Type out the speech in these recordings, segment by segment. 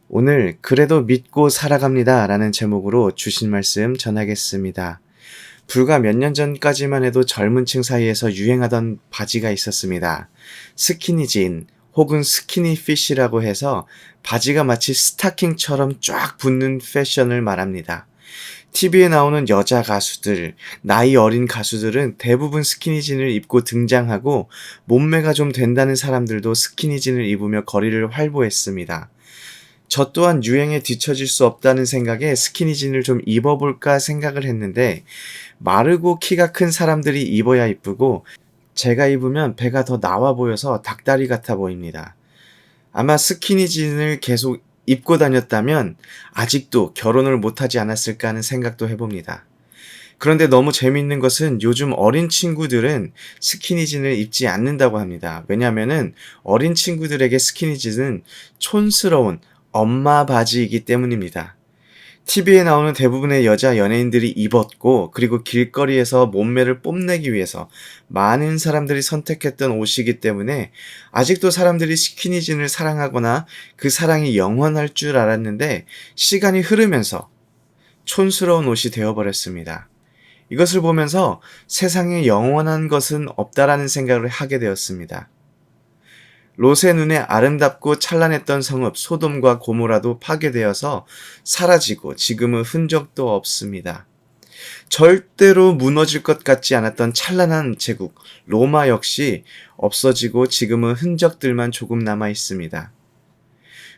오늘 그래도 믿고 살아갑니다 라는 제목으로 주신 말씀 전하겠습니다. 불과 몇 년 전까지만 해도 젊은 층 사이에서 유행하던 바지가 있었습니다. 스키니진 혹은 스키니핏이라고 해서 바지가 마치 스타킹처럼 쫙 붙는 패션을 말합니다. TV에 나오는 여자 가수들, 나이 어린 가수들은 대부분 스키니진을 입고 등장하고 몸매가 좀 된다는 사람들도 스키니진을 입으며 거리를 활보했습니다. 저 또한 유행에 뒤처질 수 없다는 생각에 스키니진을 좀 입어볼까 생각을 했는데 마르고 키가 큰 사람들이 입어야 이쁘고 제가 입으면 배가 더 나와 보여서 닭다리 같아 보입니다. 아마 스키니진을 계속 입고 다녔다면 아직도 결혼을 못하지 않았을까 하는 생각도 해봅니다. 그런데 너무 재미있는 것은 요즘 어린 친구들은 스키니진을 입지 않는다고 합니다. 왜냐하면 어린 친구들에게 스키니진은 촌스러운 엄마 바지이기 때문입니다. TV에 나오는 대부분의 여자 연예인들이 입었고 그리고 길거리에서 몸매를 뽐내기 위해서 많은 사람들이 선택했던 옷이기 때문에 아직도 사람들이 스키니진을 사랑하거나 그 사랑이 영원할 줄 알았는데 시간이 흐르면서 촌스러운 옷이 되어버렸습니다. 이것을 보면서 세상에 영원한 것은 없다라는 생각을 하게 되었습니다. 롯의 눈에 아름답고 찬란했던 성읍 소돔과 고모라도 파괴되어서 사라지고 지금은 흔적도 없습니다. 절대로 무너질 것 같지 않았던 찬란한 제국 로마 역시 없어지고 지금은 흔적들만 조금 남아 있습니다.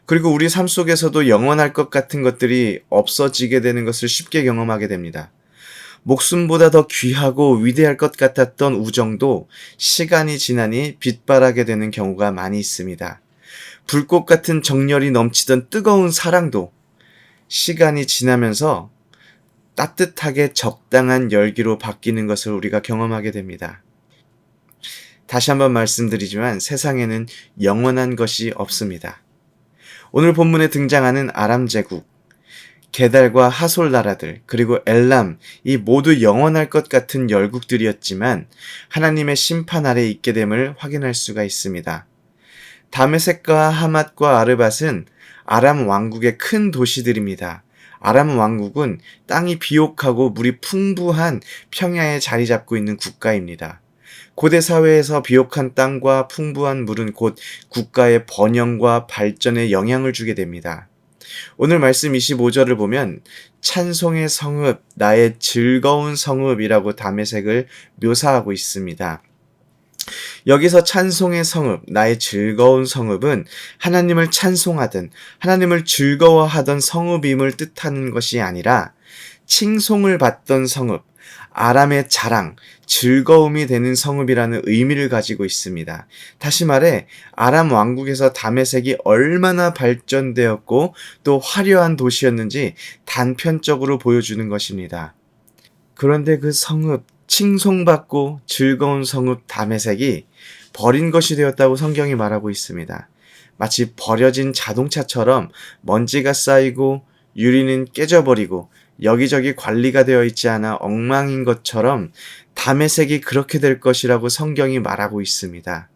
그리고 우리 삶 속에서도 영원할 것 같은 것들이 없어지게 되는 것을 쉽게 경험하게 됩니다. 목숨보다 더 귀하고 위대할 것 같았던 우정도 시간이 지나니 빛바라게 되는 경우가 많이 있습니다. 불꽃 같은 정열이 넘치던 뜨거운 사랑도 시간이 지나면서 따뜻하게 적당한 열기로 바뀌는 것을 우리가 경험하게 됩니다. 다시 한번 말씀드리지만 세상에는 영원한 것이 없습니다. 오늘 본문에 등장하는 아람 제국, 게달과 하솔 나라들, 그리고 엘람, 이 모두 영원할 것 같은 열국들이었지만 하나님의 심판 아래 있게 됨을 확인할 수가 있습니다. 다메섹과 하맛과 아르밧은 아람 왕국의 큰 도시들입니다. 아람 왕국은 땅이 비옥하고 물이 풍부한 평야에 자리 잡고 있는 국가입니다. 고대 사회에서 비옥한 땅과 풍부한 물은 곧 국가의 번영과 발전에 영향을 주게 됩니다. 오늘 말씀 25절을 보면 찬송의 성읍, 나의 즐거운 성읍이라고 다메섹을 묘사하고 있습니다. 여기서 찬송의 성읍, 나의 즐거운 성읍은 하나님을 찬송하든 하나님을 즐거워하던 성읍임을 뜻하는 것이 아니라 칭송을 받던 성읍, 아람의 자랑, 즐거움이 되는 성읍이라는 의미를 가지고 있습니다. 다시 말해 아람 왕국에서 다메섹이 얼마나 발전되었고 또 화려한 도시였는지 단편적으로 보여주는 것입니다. 그런데 그 성읍, 칭송받고 즐거운 성읍 다메섹이 버린 것이 되었다고 성경이 말하고 있습니다. 마치 버려진 자동차처럼 먼지가 쌓이고 유리는 깨져버리고 여기저기 관리가 되어 있지 않아 엉망인 것처럼 다메섹이 그렇게 될 것이라고 성경이 말하고 있습니다.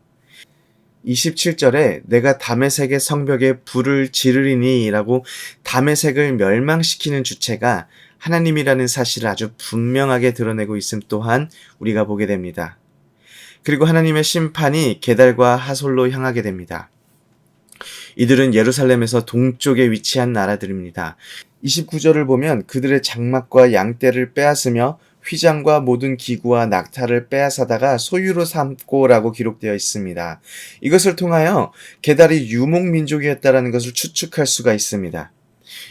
27절에 내가 다메섹의 성벽에 불을 지르리니 라고 다메섹을 멸망시키는 주체가 하나님이라는 사실을 아주 분명하게 드러내고 있음 또한 우리가 보게 됩니다. 그리고 하나님의 심판이 게달과 하솔로 향하게 됩니다. 이들은 예루살렘에서 동쪽에 위치한 나라들입니다. 29절을 보면 그들의 장막과 양떼를 빼앗으며 휘장과 모든 기구와 낙타를 빼앗아다가 소유로 삼고라고 기록되어 있습니다. 이것을 통하여 게달이 유목민족이었다라는 것을 추측할 수가 있습니다.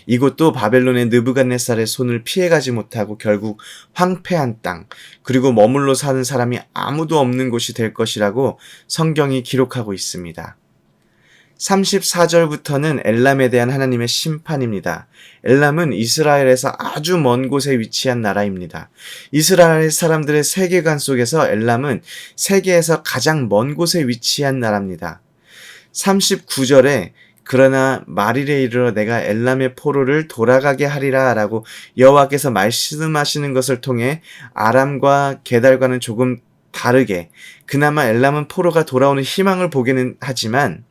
이곳도 바벨론의 느부갓네살의 손을 피해가지 못하고 결국 황폐한 땅, 그리고 머물러 사는 사람이 아무도 없는 곳이 될 것이라고 성경이 기록하고 있습니다. 34절부터는 엘람에 대한 하나님의 심판입니다. 엘람은 이스라엘에서 아주 먼 곳에 위치한 나라입니다. 이스라엘 사람들의 세계관 속에서 엘람은 세계에서 가장 먼 곳에 위치한 나라입니다. 39절에 그러나 말일에 이르러 내가 엘람의 포로를 돌아가게 하리라 라고 여호와께서 말씀하시는 것을 통해 아람과 게달과는 조금 다르게 그나마 엘람은 포로가 돌아오는 희망을 보기는 하지만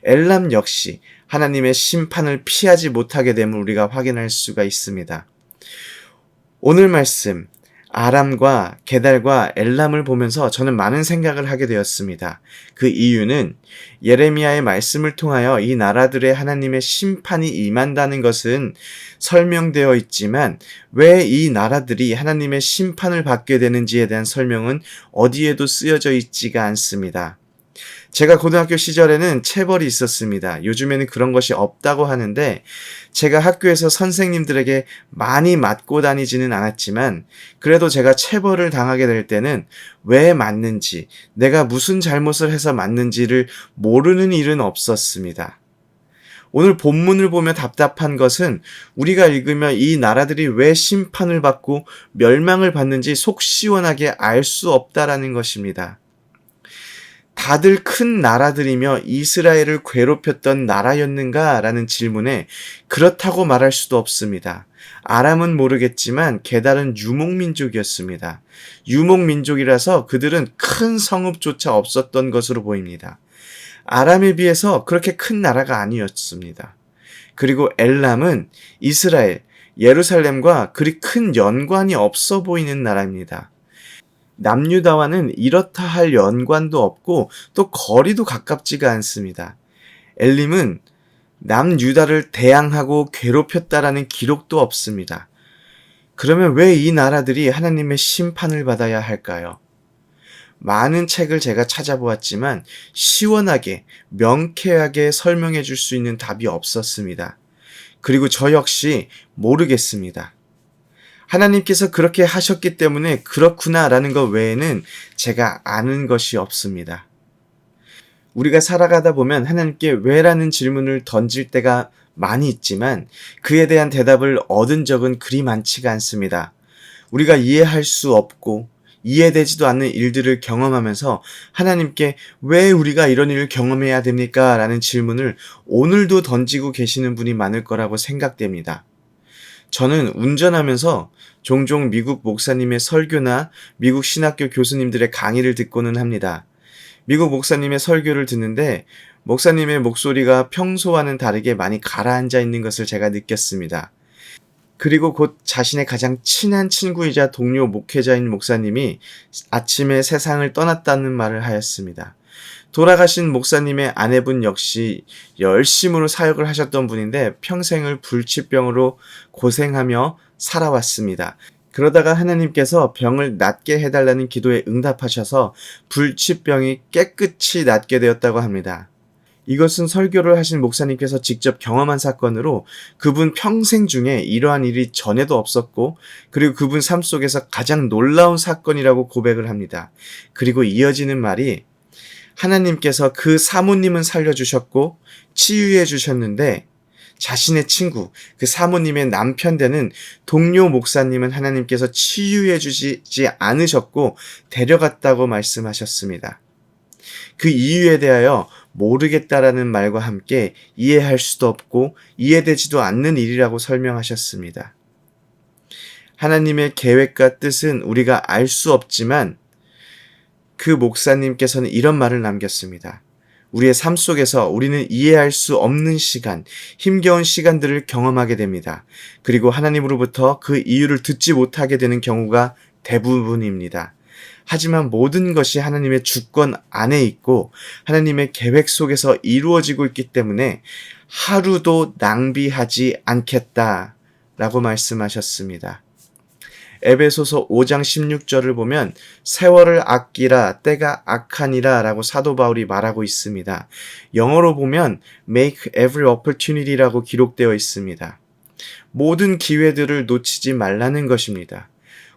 엘람 역시 하나님의 심판을 피하지 못하게 됨을 우리가 확인할 수가 있습니다. 오늘 말씀, 아람과 게달과 엘람을 보면서 저는 많은 생각을 하게 되었습니다. 그 이유는 예레미야의 말씀을 통하여 이 나라들의 하나님의 심판이 임한다는 것은 설명되어 있지만 왜 이 나라들이 하나님의 심판을 받게 되는지에 대한 설명은 어디에도 쓰여져 있지가 않습니다. 제가 고등학교 시절에는 체벌이 있었습니다. 요즘에는 그런 것이 없다고 하는데 제가 학교에서 선생님들에게 많이 맞고 다니지는 않았지만 그래도 제가 체벌을 당하게 될 때는 왜 맞는지, 내가 무슨 잘못을 해서 맞는지를 모르는 일은 없었습니다. 오늘 본문을 보며 답답한 것은 우리가 읽으며 이 나라들이 왜 심판을 받고 멸망을 받는지 속 시원하게 알 수 없다라는 것입니다. 다들 큰 나라들이며 이스라엘을 괴롭혔던 나라였는가? 라는 질문에 그렇다고 말할 수도 없습니다. 아람은 모르겠지만 게달은 유목민족이었습니다. 유목민족이라서 그들은 큰 성읍조차 없었던 것으로 보입니다. 아람에 비해서 그렇게 큰 나라가 아니었습니다. 그리고 엘람은 이스라엘, 예루살렘과 그리 큰 연관이 없어 보이는 나라입니다. 남유다와는 이렇다 할 연관도 없고 또 거리도 가깝지가 않습니다. 엘림은 남유다를 대항하고 괴롭혔다라는 기록도 없습니다. 그러면 왜 이 나라들이 하나님의 심판을 받아야 할까요? 많은 책을 제가 찾아보았지만 시원하게, 명쾌하게 설명해 줄 수 있는 답이 없었습니다. 그리고 저 역시 모르겠습니다. 하나님께서 그렇게 하셨기 때문에 그렇구나라는 것 외에는 제가 아는 것이 없습니다. 우리가 살아가다 보면 하나님께 왜라는 질문을 던질 때가 많이 있지만 그에 대한 대답을 얻은 적은 그리 많지가 않습니다. 우리가 이해할 수 없고 이해되지도 않는 일들을 경험하면서 하나님께 왜 우리가 이런 일을 경험해야 됩니까? 라는 질문을 오늘도 던지고 계시는 분이 많을 거라고 생각됩니다. 저는 운전하면서 종종 미국 목사님의 설교나 미국 신학교 교수님들의 강의를 듣고는 합니다. 미국 목사님의 설교를 듣는데 목사님의 목소리가 평소와는 다르게 많이 가라앉아 있는 것을 제가 느꼈습니다. 그리고 곧 자신의 가장 친한 친구이자 동료 목회자인 목사님이 아침에 세상을 떠났다는 말을 하였습니다. 돌아가신 목사님의 아내분 역시 열심으로 사역을 하셨던 분인데 평생을 불치병으로 고생하며 살아왔습니다. 그러다가 하나님께서 병을 낫게 해달라는 기도에 응답하셔서 불치병이 깨끗이 낫게 되었다고 합니다. 이것은 설교를 하신 목사님께서 직접 경험한 사건으로 그분 평생 중에 이러한 일이 전에도 없었고 그리고 그분 삶 속에서 가장 놀라운 사건이라고 고백을 합니다. 그리고 이어지는 말이 하나님께서 그 사모님은 살려주셨고 치유해 주셨는데 자신의 친구, 그 사모님의 남편 되는 동료 목사님은 하나님께서 치유해 주시지 않으셨고 데려갔다고 말씀하셨습니다. 그 이유에 대하여 모르겠다라는 말과 함께 이해할 수도 없고 이해되지도 않는 일이라고 설명하셨습니다. 하나님의 계획과 뜻은 우리가 알 수 없지만 그 목사님께서는 이런 말을 남겼습니다. 우리의 삶 속에서 우리는 이해할 수 없는 시간, 힘겨운 시간들을 경험하게 됩니다. 그리고 하나님으로부터 그 이유를 듣지 못하게 되는 경우가 대부분입니다. 하지만 모든 것이 하나님의 주권 안에 있고 하나님의 계획 속에서 이루어지고 있기 때문에 하루도 낭비하지 않겠다라고 말씀하셨습니다. 에베소서 5장 16절을 보면 세월을 아끼라 때가 악하니라 라고 사도 바울이 말하고 있습니다. 영어로 보면 make every opportunity라고 기록되어 있습니다. 모든 기회들을 놓치지 말라는 것입니다.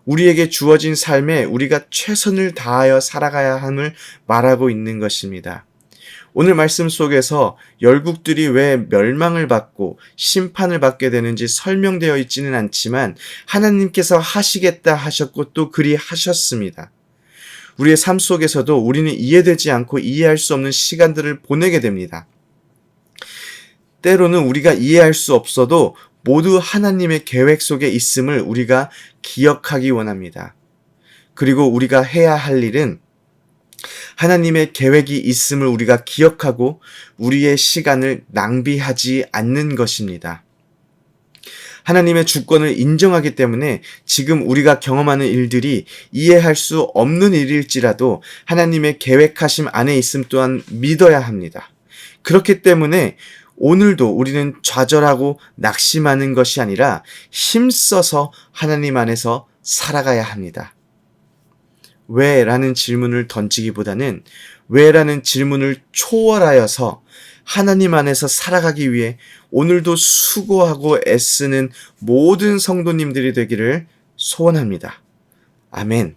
우리에게 주어진 삶에 우리가 최선을 다하여 살아가야 함을 말하고 있는 것입니다. 오늘 말씀 속에서 열국들이 왜 멸망을 받고 심판을 받게 되는지 설명되어 있지는 않지만 하나님께서 하시겠다 하셨고 또 그리 하셨습니다. 우리의 삶 속에서도 우리는 이해되지 않고 이해할 수 없는 시간들을 보내게 됩니다. 때로는 우리가 이해할 수 없어도 모두 하나님의 계획 속에 있음을 우리가 기억하기 원합니다. 그리고 우리가 해야 할 일은 하나님의 계획이 있음을 우리가 기억하고 우리의 시간을 낭비하지 않는 것입니다. 하나님의 주권을 인정하기 때문에 지금 우리가 경험하는 일들이 이해할 수 없는 일일지라도 하나님의 계획하심 안에 있음 또한 믿어야 합니다. 그렇기 때문에 오늘도 우리는 좌절하고 낙심하는 것이 아니라 힘써서 하나님 안에서 살아가야 합니다. 왜? 라는 질문을 던지기보다는 왜? 라는 질문을 초월하여서 하나님 안에서 살아가기 위해 오늘도 수고하고 애쓰는 모든 성도님들이 되기를 소원합니다. 아멘.